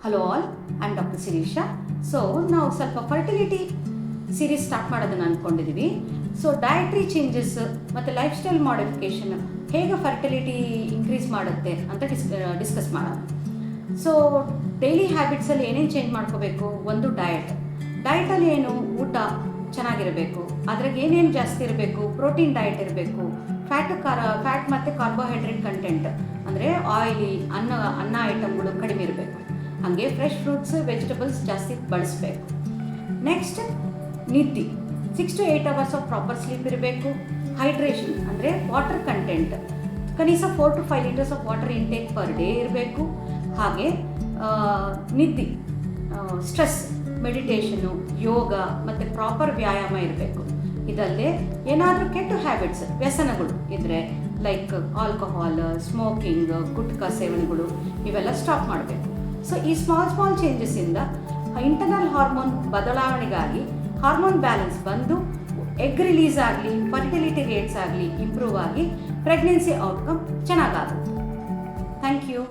Hello all, I am doctor Shirisha. So ನಾವು ಸ್ವಲ್ಪ fertility series start ಮಾಡೋದನ್ನು ಅಂದ್ಕೊಂಡಿದ್ದೀವಿ. ಸೊ ಡಯಟ್ರಿ ಚೇಂಜಸ್ ಮತ್ತು ಲೈಫ್ ಸ್ಟೈಲ್ ಮಾಡಿಫಿಕೇಷನ್ ಹೇಗೆ ಫರ್ಟಿಲಿಟಿ ಇನ್ಕ್ರೀಸ್ ಮಾಡುತ್ತೆ ಅಂತ ಡಿಸ್ಕಸ್ ಮಾಡೋಣ. ಸೊ ಡೈಲಿ ಹ್ಯಾಬಿಟ್ಸಲ್ಲಿ ಏನೇನು ಚೇಂಜ್ ಮಾಡ್ಕೋಬೇಕು? ಒಂದು ಡಯಟಲ್ಲಿ ಏನು ಊಟ ಚೆನ್ನಾಗಿರಬೇಕು, ಅದ್ರಾಗ ಏನೇನು ಜಾಸ್ತಿ ಇರಬೇಕು? ಪ್ರೋಟೀನ್ ಡಯಟ್ ಇರಬೇಕು, ಫ್ಯಾಟ್ ಮತ್ತು ಕಾರ್ಬೋಹೈಡ್ರೇಟ್ ಕಂಟೆಂಟ್ ಅಂದರೆ ಆಯಿಲಿ ಅನ್ನ ಐಟಮ್ಗಳು ಕಡಿಮೆ ಇರಬೇಕು. ಹಾಗೆ ಫ್ರೆಶ್ ಫ್ರೂಟ್ಸ್ ವೆಜಿಟಬಲ್ಸ್ ಜಾಸ್ತಿ ಬಳಸಬೇಕು. ನೆಕ್ಸ್ಟ್ ನಿದ್ದೆ, 6 to 8 hours of proper sleep ಇರಬೇಕು. ಹೈಡ್ರೇಷನ್ ಅಂದರೆ ವಾಟರ್ ಕಂಟೆಂಟ್, ಕನಿಷ್ಠ 4 to 5 liters of water intake per day ಇರಬೇಕು. ಹಾಗೆ ನಿದ್ದೆ, ಸ್ಟ್ರೆಸ್, ಮೆಡಿಟೇಷನು, ಯೋಗ ಮತ್ತು ಪ್ರಾಪರ್ ವ್ಯಾಯಾಮ ಇರಬೇಕು. ಇದಲ್ಲದೆ ಏನಾದರೂ ಕೆಟ್ಟ ಹ್ಯಾಬಿಟ್ಸ್, ವ್ಯಸನಗಳು ಇದ್ದರೆ ಲೈಕ್ ಆಲ್ಕೋಹಾಲ್, ಸ್ಮೋಕಿಂಗ್, ಗುಟ್ಕಾ ಸೇವನೆಗಳು ಇವೆಲ್ಲ ಸ್ಟಾಪ್ ಮಾಡಬೇಕು. ಸೊ ಈ ಸ್ಮಾಲ್ ಚೇಂಜಸ್ಸಿಂದ ಇಂಟರ್ನಲ್ ಹಾರ್ಮೋನ್ ಬದಲಾವಣೆಗಾಗಿ ಹಾರ್ಮೋನ್ ಬ್ಯಾಲೆನ್ಸ್ ಬಂದು ಎಗ್ ರಿಲೀಸ್ ಆಗಲಿ, ಫರ್ಟಿಲಿಟಿ ರೇಟ್ಸ್ ಆಗಲಿ ಇಂಪ್ರೂವ್ ಆಗಿ ಪ್ರೆಗ್ನೆನ್ಸಿ ಔಟ್ಕಮ್ ಚೆನ್ನಾಗಾಗುತ್ತೆ. Thank you.